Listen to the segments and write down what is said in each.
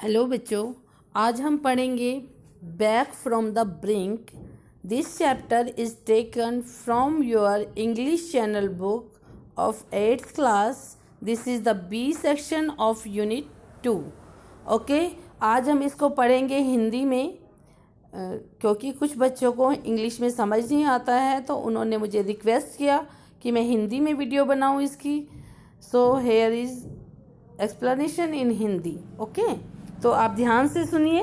Hello बच्चों, आज हम पढ़ेंगे back from the brink. This chapter is taken from your English channel book of 8th class. This is the B section of unit 2। Okay, आज हम इसको पढ़ेंगे हिंदी में क्योंकि कुछ बच्चों को इंग्लिश में समझ नहीं आता है, तो उन्होंने मुझे रिक्वेस्ट किया कि मैं हिंदी में वीडियो बनाऊं इसकी। So here is explanation in Hindi. Okay, तो आप ध्यान से सुनिए।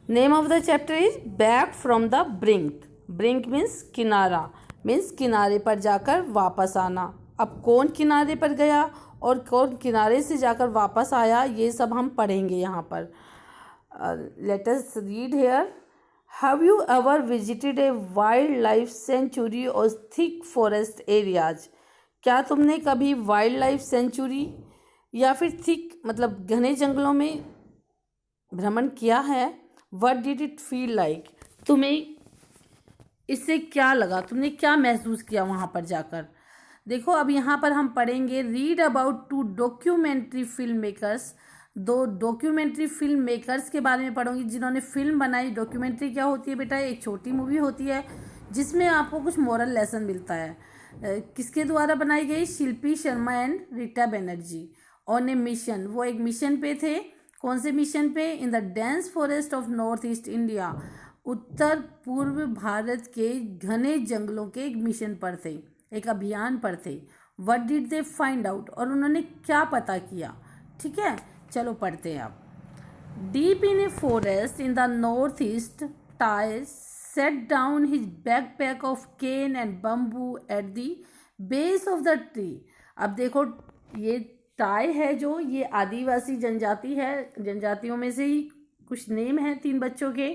Name of the chapter is back from the brink. Brink means किनारा, मीन्स किनारे पर जाकर वापस आना। अब कौन किनारे पर गया और कौन किनारे से जाकर वापस आया, ये सब हम पढ़ेंगे यहाँ पर। Let us read here. Have you ever visited a wildlife sanctuary और थिक फॉरेस्ट एरियाज? क्या तुमने कभी वाइल्ड लाइफ सेंचुरी या फिर थिक मतलब घने जंगलों में भ्रमण किया है? What did it feel like? तुम्हें इससे क्या लगा, तुमने क्या महसूस किया वहाँ पर जाकर? देखो, अब यहाँ पर हम पढ़ेंगे read about 2 documentary film makers. 2 documentary film makers के बारे में पढ़ूंगी जिन्होंने फिल्म बनाई। डॉक्यूमेंट्री क्या होती है बेटा? एक छोटी मूवी होती है जिसमें आपको कुछ मॉरल लेसन मिलता है। किसके द्वारा बनाई गई? Shilpi Sharma and Rita Banerjee. On a mission, वो एक मिशन पे थे। कौन से मिशन पे? In the dense forest of north east India, उत्तर पूर्व भारत के घने जंगलों के एक मिशन पर थे, एक अभियान पर थे। What did they find out, और उन्होंने क्या पता किया? ठीक है, चलो पढ़ते हैं आप। Deep in a forest in the North east, tie set down his backpack of cane and bamboo at the base of the tree। अब देखो, ये टाई है जो ये आदिवासी जनजाति है, जनजातियों में से ही कुछ नेम है 3 बच्चों के,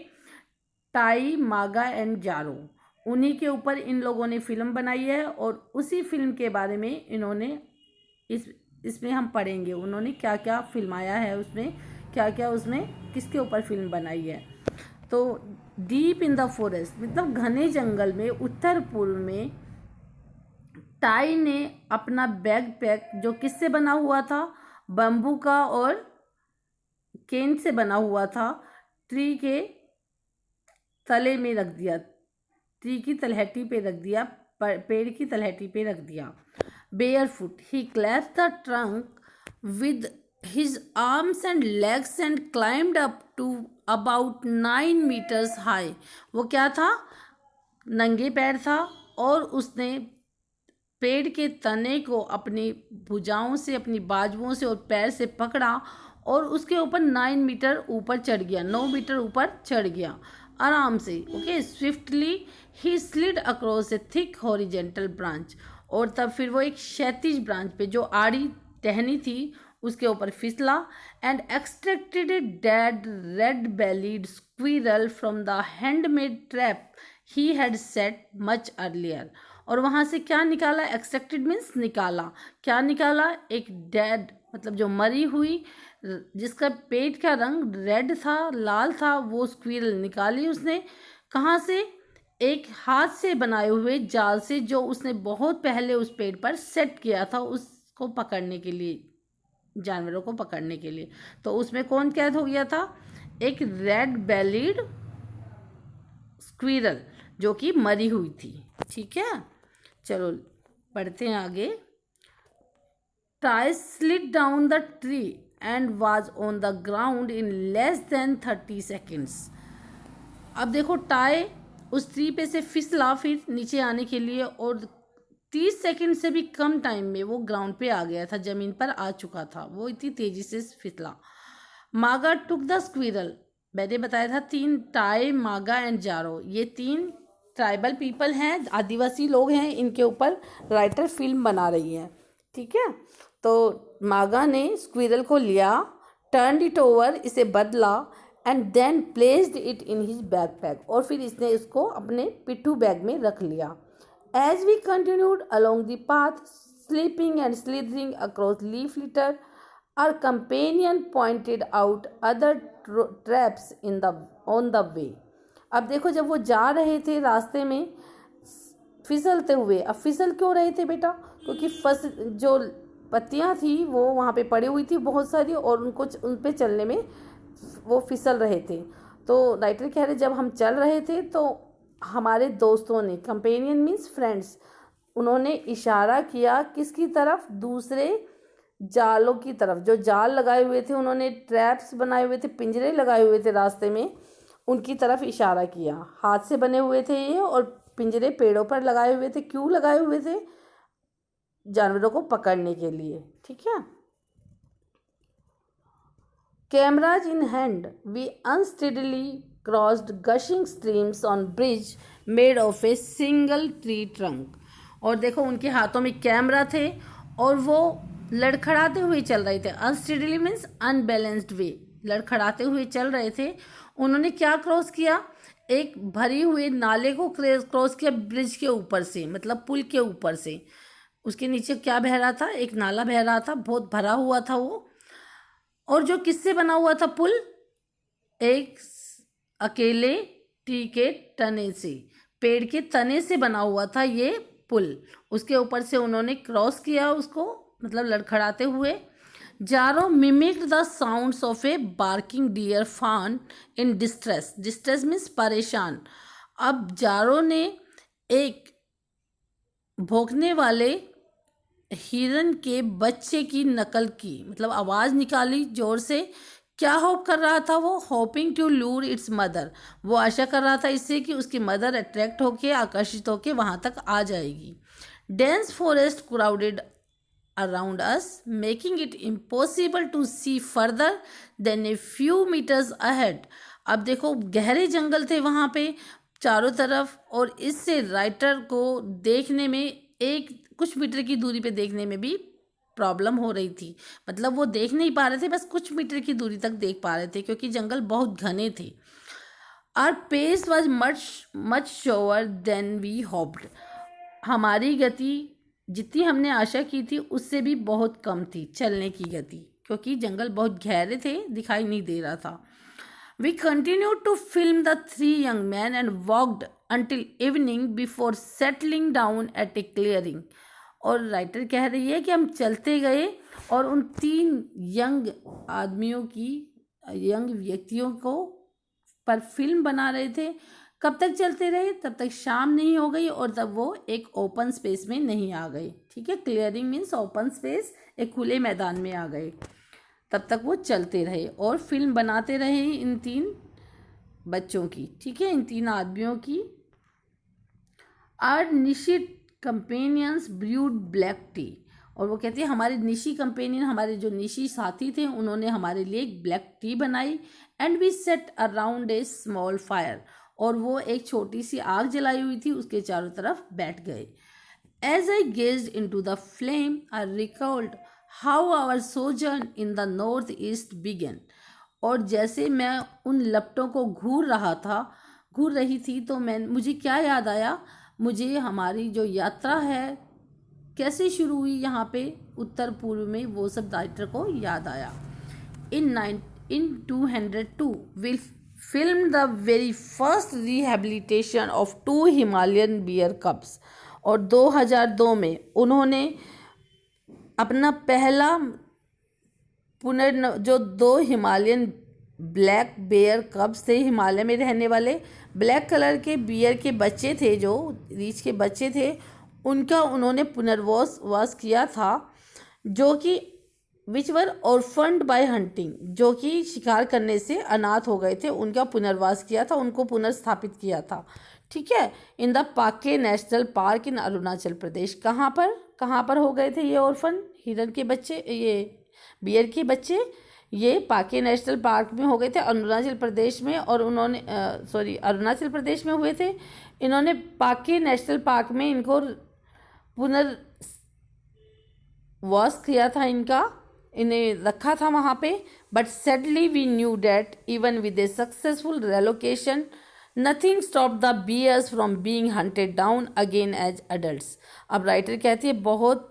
टाई, मागा एंड जारो। उन्हीं के ऊपर इन लोगों ने फिल्म बनाई है और उसी फिल्म के बारे में इन्होंने इसमें हम पढ़ेंगे उन्होंने क्या क्या फिल्माया है, उसमें क्या क्या, उसमें किसके ऊपर फिल्म बनाई है। तो डीप इन द फॉरेस्ट मतलब घने जंगल में उत्तर पूर्व में टाई ने अपना बैकपैक जो किससे बना हुआ था? बम्बू का और केन से बना हुआ था, ट्री के तले में रख दिया, ट्री की तलहटी पे रख दिया, पेड़ की तलहटी पे रख दिया। Bear foot he clapped the trunk with his arms and legs and climbed up to about 9 meters high। वो क्या था? नंगे पैर था और उसने पेड़ के तने को अपनी भुजाओं से, अपनी बाजुओं से और पैर से पकड़ा और उसके ऊपर 9 मीटर ऊपर चढ़ गया, 9 मीटर ऊपर चढ़ गया आराम से। ओके, स्विफ्टली ही स्लिड अक्रॉस ए थिक हॉरिजेंटल ब्रांच, और तब फिर वो एक क्षैतिज ब्रांच पे जो आड़ी टहनी थी उसके ऊपर फिसला। And extracted a dead red bellied squirrel from the handmade trap he had set much earlier. और वहाँ से क्या निकाला? एक्सट्रैक्टेड मीन्स निकाला। क्या निकाला? एक डेड मतलब जो मरी हुई, जिसका पेट का रंग रेड था, लाल था, वो स्क्विरल निकाली उसने। कहाँ से? एक हाथ से बनाए हुए जाल से जो उसने बहुत पहले उस पेड़ पर सेट किया था उसको पकड़ने के लिए, जानवरों को पकड़ने के लिए। तो उसमें कौन कैद हो गया था? एक रेड बेलीड स्क्विरल जो कि मरी हुई थी। ठीक है, चलो पढ़ते हैं आगे। Tie slid down the tree and was on the ground in less than 30 seconds. अब देखो, टाई उस ट्री पे से फिसला फिर नीचे आने के लिए, और 30 सेकंड से भी कम टाइम में वो ग्राउंड पे आ गया था, जमीन पर आ चुका था, वो इतनी तेजी से फिसला। मागा टुक द स्क्विरल, मैंने बताया था 3, टाई, मागा एंड जारो, ये 3 ट्राइबल पीपल हैं, आदिवासी लोग हैं, इनके ऊपर राइटर फिल्म बना रही है। ठीक है, तो मागा ने स्क्विरल को लिया, टर्न इट ओवर, इसे बदला, and then placed it in his backpack, और फिर इसने इसको अपने पिट्ठू बैग में रख लिया। As we continued along the path, slipping and slithering across leaf litter, our companion pointed out other traps on the way। अब देखो, जब वो जा रहे थे रास्ते में फिसलते हुए, अब फिसल क्यों रहे थे बेटा? क्योंकि जो पत्तियाँ थी वो वहाँ पे पड़ी हुई थी बहुत सारी, और उन पे चलने में वो फिसल रहे थे। तो राइटर कह रहे जब हम चल रहे थे तो हमारे दोस्तों ने, कंपेनियन मीन्स फ्रेंड्स, उन्होंने इशारा किया किसकी तरफ, दूसरे जालों की तरफ। जो जाल लगाए हुए थे, उन्होंने ट्रैप्स बनाए हुए थे, पिंजरे लगाए हुए थे रास्ते में, उनकी तरफ इशारा किया। हाथ से बने हुए थे ये, और पिंजरे पेड़ों पर लगाए हुए थे। क्यों लगाए हुए थे? जानवरों को पकड़ने के लिए। ठीक है। Cameras in hand, we unsteadily crossed gushing streams on bridge made of a single tree trunk. और देखो उनके हाथों में कैमरा थे और वो लड़खड़ाते हुए चल रहे थे। अनस्टेडली मीन्स अनबैलेंस्ड वे, लड़खड़ाते हुए चल रहे थे। उन्होंने क्या क्रॉस किया? एक भरी हुए नाले को क्रॉस किया ब्रिज के ऊपर से, मतलब पुल के ऊपर से। उसके नीचे क्या बह रहा था? एक नाला बह रहा था, बहुत भरा हुआ था वो। और जो किससे बना हुआ था पुल? एक अकेले ट्री के तने से, पेड़ के तने से बना हुआ था ये पुल। उसके ऊपर से उन्होंने क्रॉस किया उसको, मतलब लड़खड़ाते हुए। जारो mimicked the sounds of A barking deer फान इन डिस्ट्रेस। डिस्ट्रेस मीन्स परेशान। अब जारो ने एक भौंकने वाले हिरन के बच्चे की नकल की, मतलब आवाज़ निकाली जोर से। क्या होप कर रहा था वो? Hoping to lure its mother. वो आशा कर रहा था इससे कि उसकी मदर अट्रैक्ट होके, आकर्षित होके वहाँ तक आ जाएगी। Dense forest crowded around us, making it impossible to see further than a few metres ahead. अब देखो गहरे जंगल थे वहाँ पे चारों तरफ, और इससे राइटर को देखने में, एक कुछ मीटर की दूरी पे देखने में भी प्रॉब्लम हो रही थी। मतलब वो देख नहीं पा रहे थे, बस कुछ मीटर की दूरी तक देख पा रहे थे क्योंकि जंगल बहुत घने थे। Our pace was much sure than we hoped. हमारी गति जितनी हमने आशा की थी उससे भी बहुत कम थी, चलने की गति, क्योंकि जंगल बहुत गहरे थे, दिखाई नहीं दे रहा था। We continued to film the three young men and walked until evening before settling down at a clearing. और राइटर कह रही है कि हम चलते गए और उन 3 यंग आदमियों की, यंग व्यक्तियों को पर फिल्म बना रहे थे। कब तक चलते रहे? तब तक शाम नहीं हो गई और तब वो एक ओपन स्पेस में नहीं आ गए। ठीक है, क्लियरिंग मीन्स ओपन स्पेस, एक खुले मैदान में आ गए। तब तक वो चलते रहे और फिल्म बनाते रहे इन 3 बच्चों की। ठीक है, इन 3 आदमियों की। Our Nishi companions brewed black tea. और वो कहती है हमारे निशी कंपेनियन, हमारे जो निशी साथी थे, उन्होंने हमारे लिए एक ब्लैक टी बनाई। And we sat around a small fire. और वो एक छोटी सी आग जलाई हुई थी, उसके चारों तरफ बैठ गए। As I gazed into the flame I recalled how our sojourn in the North East began. और जैसे मैं उन लपटों को घूर रही थी तो मुझे क्या याद आया? मुझे हमारी जो यात्रा है कैसे शुरू हुई यहाँ पे उत्तर पूर्व में, वो सब राइटर को याद आया। In 202 we filmed the very first rehabilitation of 2 Himalayan bear cubs। और 2002 में उन्होंने अपना पहला जो 2 हिमालयन ब्लैक बेयर कब्स थे, हिमालय में रहने वाले ब्लैक कलर के बियर के बच्चे थे, जो रीछ के बच्चे थे, उनका उन्होंने पुनर्वास किया था, जो कि विच वर ऑर्फन्ड बाय हंटिंग, जो कि शिकार करने से अनाथ हो गए थे, उनका पुनर्वास किया था, उनको पुनर्स्थापित किया था। ठीक है, in the Pakke national park in Arunachal Pradesh. कहाँ पर हो गए थे ये ऑर्फन हिरन के बच्चे, ये बियर के बच्चे? ये पाके नेशनल पार्क में हो गए थे, अरुणाचल प्रदेश में। और उन्होंने अरुणाचल प्रदेश में हुए थे। इन्होंने पाके नेशनल पार्क में इनको पुनर्वास किया था, इन्हें रखा था वहाँ पे। But suddenly we knew that even with a successful relocation nothing stop the bears from being hunted down again as adults. अब राइटर कहती है बहुत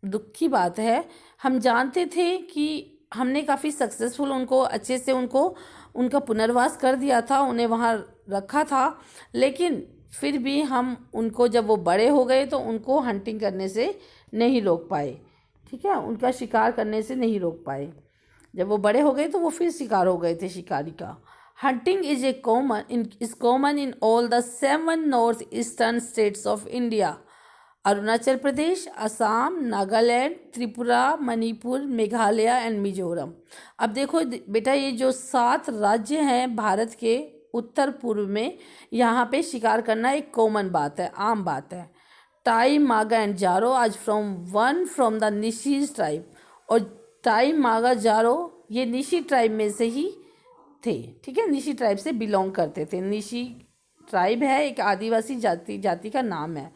दुख की बात है, हम जानते थे कि हमने काफ़ी सक्सेसफुल उनको अच्छे से उनका पुनर्वास कर दिया था, उन्हें वहाँ रखा था, लेकिन फिर भी हम उनको, जब वो बड़े हो गए तो उनको हंटिंग करने से नहीं रोक पाए। ठीक है, उनका शिकार करने से नहीं रोक पाए। जब वो बड़े हो गए तो वो फिर शिकार हो गए थे शिकारी का। Hunting is common in all the 7 north eastern states of India. Arunachal Pradesh, Assam, Nagaland, Tripura, Manipur, Meghalaya and Mizoram. अब देखो बेटा, ये जो 7 राज्य हैं भारत के उत्तर पूर्व में, यहाँ पे शिकार करना एक कॉमन बात है, आम बात है। टाई, मागा एंड जारो आज फ्रॉम द निशीज ट्राइब। और टाई, मागा, जारो ये निशी ट्राइब में से ही थे, ठीक है, निशी ट्राइब से बिलोंग करते थे। निशी ट्राइब है, एक आदिवासी जाति का नाम है।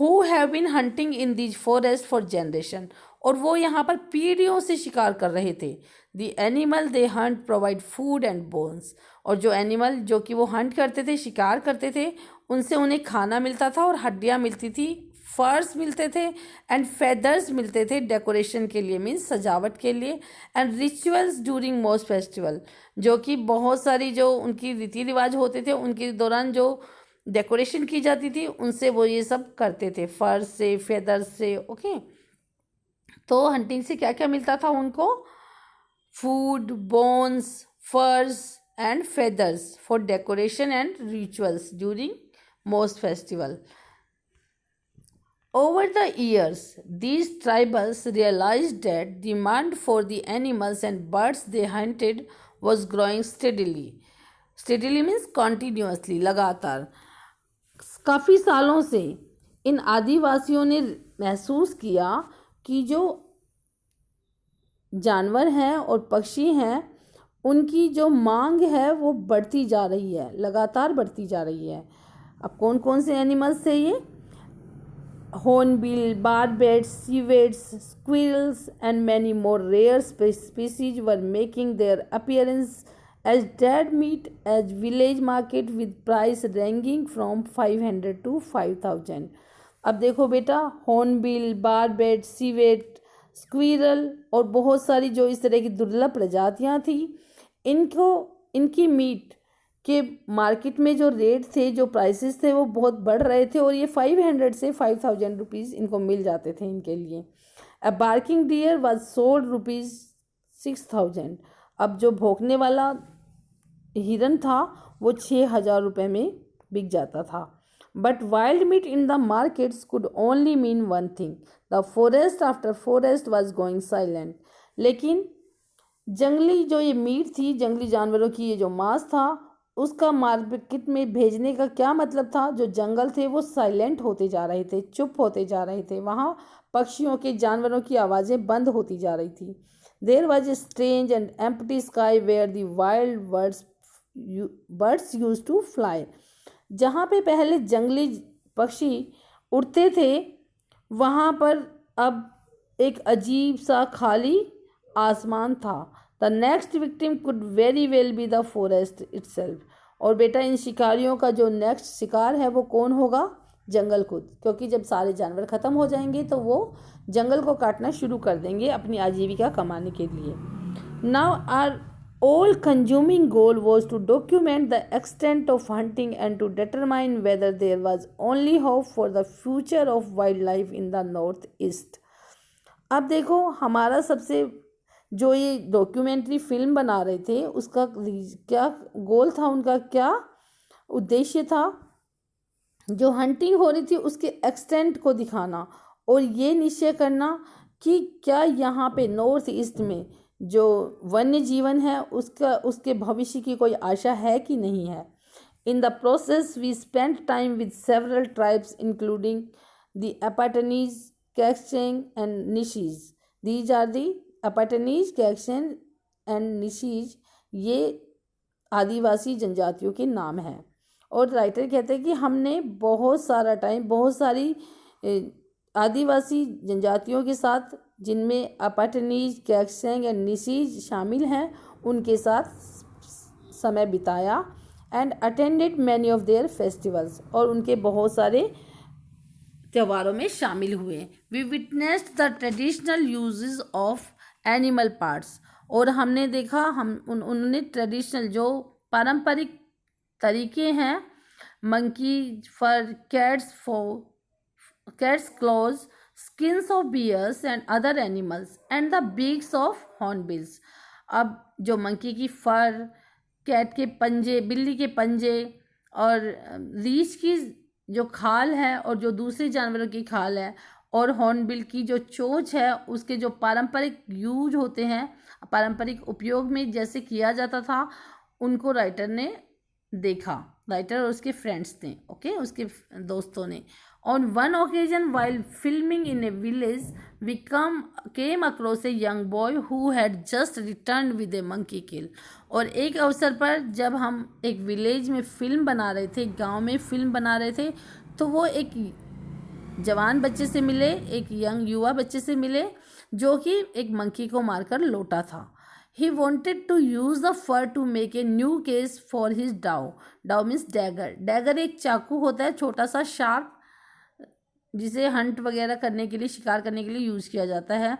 Who have been hunting in these forest for generation. और वो यहाँ पर पीढ़ियों से शिकार कर रहे थे। The animal they Hunt provide food and bones. और जो एनिमल जो कि वो हंट करते थे, शिकार करते थे, उनसे उन्हें खाना मिलता था और हड्डियाँ मिलती थी, फर्स मिलते थे एंड फेदर्स मिलते थे डेकोरेशन के लिए, मीन्स सजावट के लिए, and rituals during most festival, जो कि बहुत सारी जो उनकी रीति रिवाज होते थे उनके दौरान जो डेकोरेशन की जाती थी उनसे वो ये सब करते थे, फर्स से, फेदर्स से। ओके, तो हंटिंग से क्या क्या मिलता था उनको? फूड, बोन्स, फर्स and feathers for decoration and rituals during most festival. Over the years, these tribals realized that demand for the animals and birds they hunted was growing steadily. Steadily means continuously, लगातार. काफ़ी सालों से इन आदिवासियों ने महसूस किया कि जो जानवर हैं और पक्षी हैं उनकी जो मांग है वो बढ़ती जा रही है, लगातार बढ़ती जा रही है. अब कौन कौन से एनिमल्स थे ये? Hornbill, barbets, civets, squirrels and many more rare species were making their appearance as dead meat at village market with price ranging from 500 to 5,000. अब देखो बेटा, हॉर्नबिल, बारबेट, सीवेट, स्क्विरल और बहुत सारी जो इस तरह की दुर्लभ प्रजातियां थी, इनकी मीट के मार्केट में जो रेट थे, जो प्राइसेस थे वो बहुत बढ़ रहे थे और ये 500 से 5,000 रुपीज़ इनको मिल जाते थे इनके लिए. A barking deer was sold rupees 6,000. अब जो भौंकने वाला हिरन था वो 6,000 रुपये में बिक जाता था. But wild meat in the markets could only mean one thing, the forest after forest was going silent. लेकिन जंगली जो ये मीट थी, जंगली जानवरों की ये जो मांस था, उसका मार्केट में भेजने का क्या मतलब था? जो जंगल थे वो साइलेंट होते जा रहे थे, चुप होते जा रहे थे. वहाँ पक्षियों के, जानवरों की आवाज़ें बंद होती जा रही थी. There was a strange and empty sky where the wild birds use to fly. जहाँ पे पहले जंगली पक्षी उड़ते थे वहाँ पर अब एक अजीब सा खाली आसमान था. The next victim could very well be the forest itself. और बेटा, इन शिकारियों का जो नेक्स्ट शिकार है वो कौन होगा? जंगल खुद. क्योंकि जब सारे जानवर ख़त्म हो जाएंगे तो वो जंगल को काटना शुरू कर देंगे अपनी आजीविका कमाने के लिए. Now are all consuming goal was to document the extent of hunting and to determine whether there was only hope for the future of wildlife in the northeast. अब देखो, हमारा सबसे जो ये डॉक्यूमेंट्री फिल्म बना रहे थे उसका क्या गोल था, उनका क्या उद्देश्य था? जो हंटिंग हो रही थी उसके एक्सटेंट को दिखाना और ये निश्चय करना कि क्या यहाँ पे नॉर्थ ईस्ट में जो वन्य जीवन है उसके भविष्य की कोई आशा है कि नहीं है. In the process we spend time with several tribes including the Apatanis, Kaksheng and Nishis. These are the Apatanis, Kaksheng and Nishis, ये आदिवासी जनजातियों के नाम हैं. और राइटर कहते हैं कि हमने बहुत सारा टाइम बहुत सारी आदिवासी जनजातियों के साथ, जिनमें अपाटनीज, कैक्सेंग एंड निशीज शामिल हैं, उनके साथ समय बिताया. And attended many of their festivals, और उनके बहुत सारे त्योहारों में शामिल हुए. We witnessed the traditional usages of animal parts. और हमने देखा, उन्होंने ट्रेडिशनल जो पारंपरिक तरीके हैं, monkey fur, cats claws, skins of bears and other animals and the beaks of hornbills. अब जो मंकी की फर, कैट के पंजे, बिल्ली के पंजे और रीछ की जो खाल है और जो दूसरे जानवरों की खाल है और हॉर्नबिल की जो चोंच है, उसके जो पारंपरिक यूज होते हैं, पारंपरिक उपयोग में जैसे किया जाता था, उनको राइटर ने देखा। राइटर और उसके फ्रेंड्स ने, ओके, उसके दोस्तों ने। On one occasion while filming in a village we came across a young boy who had just return with a monkey kill. और एक अवसर पर जब हम एक विलेज में फिल्म बना रहे थे, गांव में फिल्म बना रहे थे, तो वो एक जवान बच्चे से मिले, एक यंग युवा बच्चे से मिले जो कि एक मंकी को मारकर लौटा था। He wanted to use the fur to make a new case for his dao. Dao means dagger. Dagger एक चाकू होता है, छोटा सा शार्प, जिसे हंट वगैरह करने के लिए, शिकार करने के लिए यूज़ किया जाता है।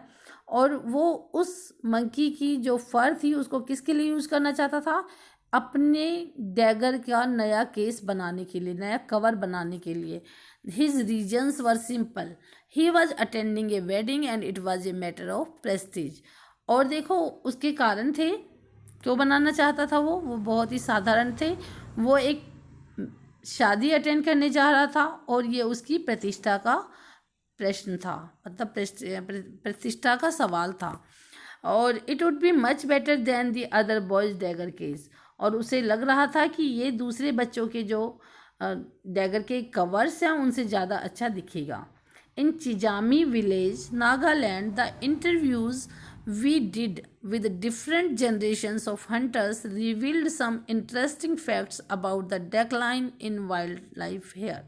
और वो उस मंकी की जो फर थी उसको किसके लिए यूज़ करना चाहता था? अपने डैगर का नया केस बनाने के लिए, नया कवर बनाने के लिए। His reasons were simple. He was attending a wedding and it was a matter of prestige. और देखो उसके कारण थे, क्यों बनाना चाहता था वो बहुत ही साधारण थे। वो एक शादी अटेंड करने जा रहा था और ये उसकी प्रतिष्ठा का प्रश्न था, मतलब प्रतिष्ठा का सवाल था। और it would be much better than the other boys dagger case. और उसे लग रहा था कि ये दूसरे बच्चों के जो डैगर के कवर्स हैं उनसे ज़्यादा अच्छा दिखेगा। In Chizami village, Nagaland, the interviews we did with different generations of hunters revealed some interesting facts about the decline in wildlife here.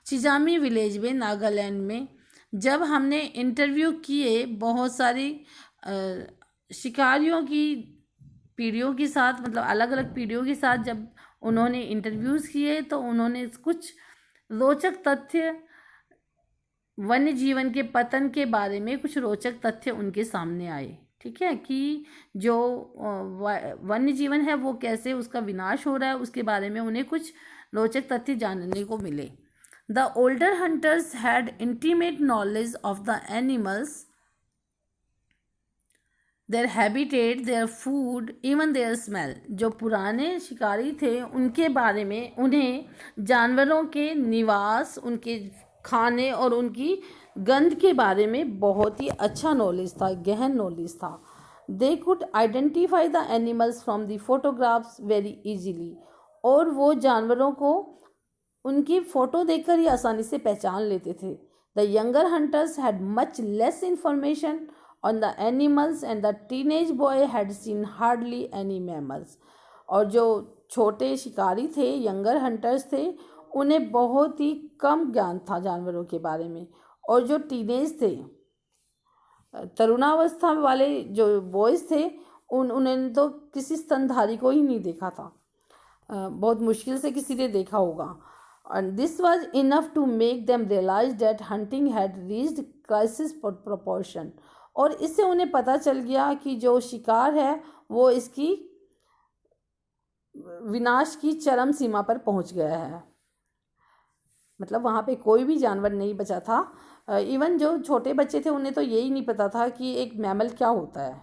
Chizami village में, नागालैंड में, जब हमने इंटरव्यू किए बहुत सारी शिकारियों की पीढ़ियों के साथ, मतलब अलग अलग पीढ़ियों के साथ जब उन्होंने इंटरव्यूज़ किए तो उन्होंने कुछ रोचक तथ्य, वन्य जीवन के पतन के बारे में कुछ रोचक तथ्य उनके सामने आए। ठीक है, कि जो वन्य जीवन है वो कैसे उसका विनाश हो रहा है, उसके बारे में उन्हें कुछ रोचक तथ्य जानने को मिले। The older hunters had intimate knowledge of the animals, their habitat, their food, even their smell. जो पुराने शिकारी थे उनके बारे में उन्हें जानवरों के निवास, उनके खाने और उनकी गंध के बारे में बहुत ही अच्छा नॉलेज था, गहन नॉलेज था। They could identify the animals from the photographs very easily. और वो जानवरों को उनकी फ़ोटो देखकर ही आसानी से पहचान लेते थे। The younger hunters had much less information on the animals and the teenage boy had seen hardly any mammals. और जो छोटे शिकारी थे, यंगर हंटर्स थे, उन्हें बहुत ही कम ज्ञान था जानवरों के बारे में। और जो टीनेज थे, तरुणावस्था वाले जो बॉयज़ थे, उन्होंने तो किसी स्तनधारी को ही नहीं देखा था, बहुत मुश्किल से किसी ने देखा होगा। And this was enough to make them realise that hunting had reached crisis proportion. और इससे उन्हें पता चल गया कि जो शिकार है वो इसकी विनाश की चरम सीमा पर पहुंच गया है। मतलब वहाँ पे कोई भी जानवर नहीं बचा था। इवन जो छोटे बच्चे थे उन्हें तो यही नहीं पता था कि एक मैमल क्या होता है।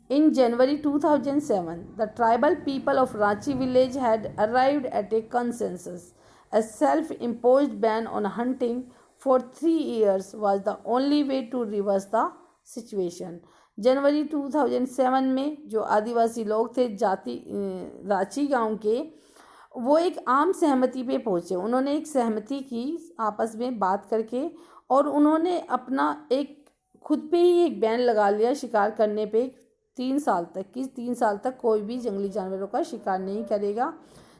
इन जनवरी 2007 the tribal people of Ranchi village had arrived at A consensus. A self-imposed ban on hunting for 3 years was the only way to reverse the situation. जनवरी 2007 में जो आदिवासी लोग थे रांची गांव के, वो एक आम सहमति पे पहुँचे। उन्होंने एक सहमति की आपस में बात करके, और उन्होंने अपना एक खुद पे ही एक बैन लगा लिया शिकार करने पे 3 साल तक, कि 3 साल तक कोई भी जंगली जानवरों का शिकार नहीं करेगा,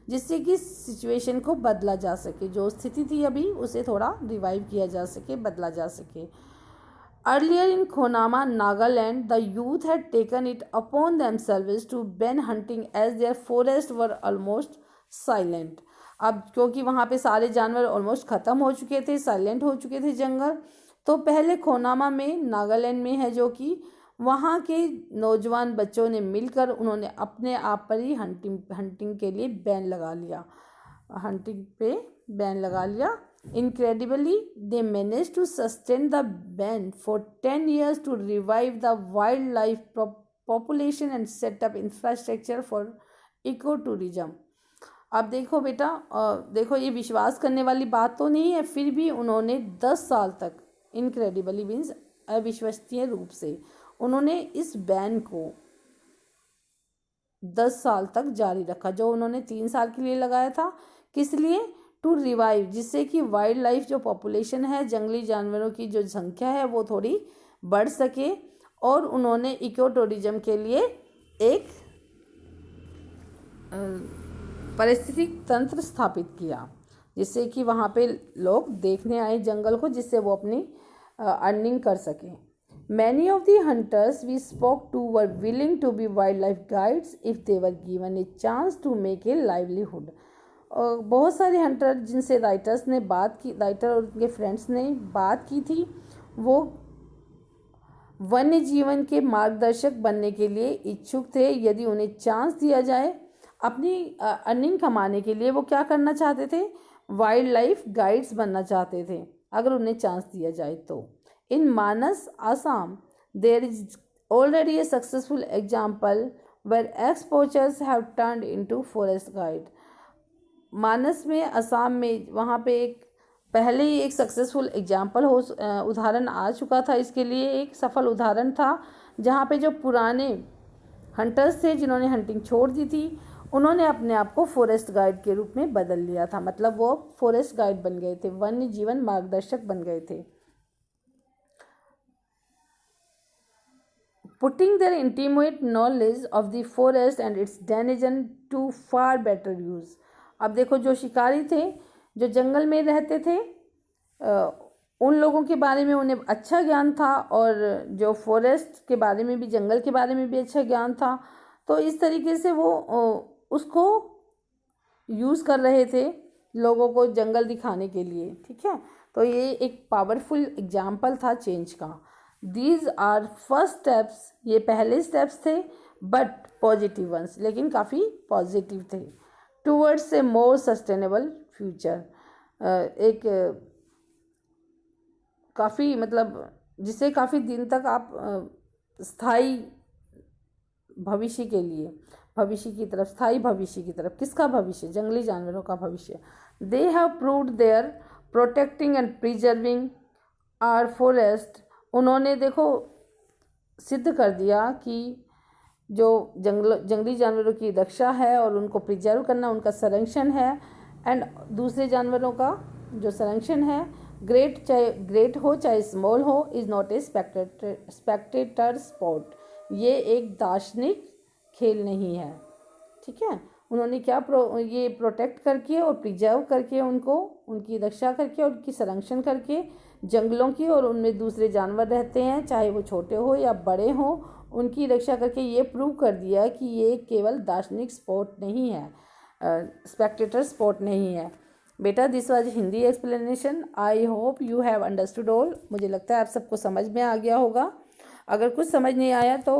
जिससे कि सिचुएशन को बदला जा सके। जो स्थिति थी अभी उसे थोड़ा रिवाइव किया जा सके, बदला जा सके। Earlier in Khonoma, Nagaland, the youth had taken it upon themselves to ban hunting as their forest were almost silent. अब क्योंकि वहाँ पे सारे जानवर ऑलमोस्ट ख़त्म हो चुके थे, साइलेंट हो चुके थे जंगल, तो पहले खोनामा में, नागालैंड में है, जो कि वहाँ के नौजवान बच्चों ने मिलकर उन्होंने अपने आप पर ही हंटिंग के लिए बैन लगा लिया, हंटिंग पे बैन लगा लिया। Incredibly, they managed to sustain the ban for 10 years to revive the wildlife population and set up infrastructure for ecotourism. अब देखो बेटा, देखो ये विश्वास करने वाली बात तो नहीं है, फिर भी उन्होंने 10 साल तक, इनक्रेडिबली मीन्स अविश्वसनीय रूप से, उन्होंने इस बैन को 10 साल तक जारी रखा, जो उन्होंने 3 साल के लिए लगाया था। किस लिए? टू रिवाइव, जिससे कि वाइल्ड लाइफ जो पॉपुलेशन है, जंगली जानवरों की जो संख्या है वो थोड़ी बढ़ सके, और उन्होंने इको टूरिज्म के लिए एक पारिस्थितिक तंत्र स्थापित किया, जिससे कि वहाँ पे लोग देखने आए जंगल को, जिससे वो अपनी अर्निंग कर सकें। Many of the hunters we spoke to were willing to be wildlife guides if they were given a chance to make a livelihood. बहुत सारे हंटर जिनसे राइटर और उनके फ्रेंड्स ने बात की थी, वो वन्य जीवन के मार्गदर्शक बनने के लिए इच्छुक थे यदि उन्हें चांस दिया जाए। अपनी अर्निंग कमाने के लिए वो क्या करना चाहते थे? वाइल्ड लाइफ गाइड्स बनना चाहते थे, अगर उन्हें चांस दिया जाए तो। In Manas, Assam, there is already a successful example where ex-poachers have turned into forest guide. मानस में, असम में, वहाँ पे पहले ही एक सक्सेसफुल एग्जाम्पल उदाहरण आ चुका था। इसके लिए एक सफल उदाहरण था, जहाँ पे जो पुराने हंटर्स थे जिन्होंने हंटिंग छोड़ दी थी, उन्होंने अपने आप को फॉरेस्ट गाइड के रूप में बदल लिया था। मतलब वो फॉरेस्ट गाइड बन गए थे, वन्य जीवन मार्गदर्शक बन गए थे। Putting their intimate knowledge of the forest and its denizens to far better use. अब देखो, जो शिकारी थे, जो जंगल में रहते थे, उन लोगों के बारे में उन्हें अच्छा ज्ञान था, और जो फॉरेस्ट के बारे में भी, जंगल के बारे में भी अच्छा ज्ञान था। तो इस तरीके से वो उसको यूज़ कर रहे थे लोगों को जंगल दिखाने के लिए। ठीक है, तो ये एक पावरफुल एग्जाम्पल था चेंज का। These are first steps, ये पहले स्टेप्स थे, बट पॉजिटिव वंस, लेकिन काफ़ी पॉजिटिव थे, towards a more sustainable future, एक काफ़ी, मतलब जिसे काफ़ी दिन तक आप स्थायी भविष्य के लिए, भविष्य की तरफ, स्थायी भविष्य की तरफ। किसका भविष्य? जंगली जानवरों का भविष्य। They have proved their protecting and preserving our forest. उन्होंने देखो सिद्ध कर दिया कि जो जंगली जानवरों की रक्षा है और उनको प्रिजर्व करना, उनका संरक्षण है, एंड दूसरे जानवरों का जो संरक्षण है, ग्रेट चाहे ग्रेट हो चाहे स्मॉल हो, is not a Spectator sport. ये एक दार्शनिक खेल नहीं है। ठीक है, उन्होंने क्या ये प्रोटेक्ट करके और प्रिजर्व करके, उनको, उनकी रक्षा करके और उनकी संरक्षण करके, जंगलों की, और उनमें दूसरे जानवर रहते हैं, चाहे वो छोटे हो या बड़े हो, उनकी रक्षा करके ये प्रूव कर दिया कि ये केवल दार्शनिक स्पोर्ट नहीं है, स्पेक्टेटर स्पोर्ट नहीं है। बेटा, this was Hindi explanation. I hope you have understood all. मुझे लगता है आप सबको समझ में आ गया होगा। अगर कुछ समझ नहीं आया तो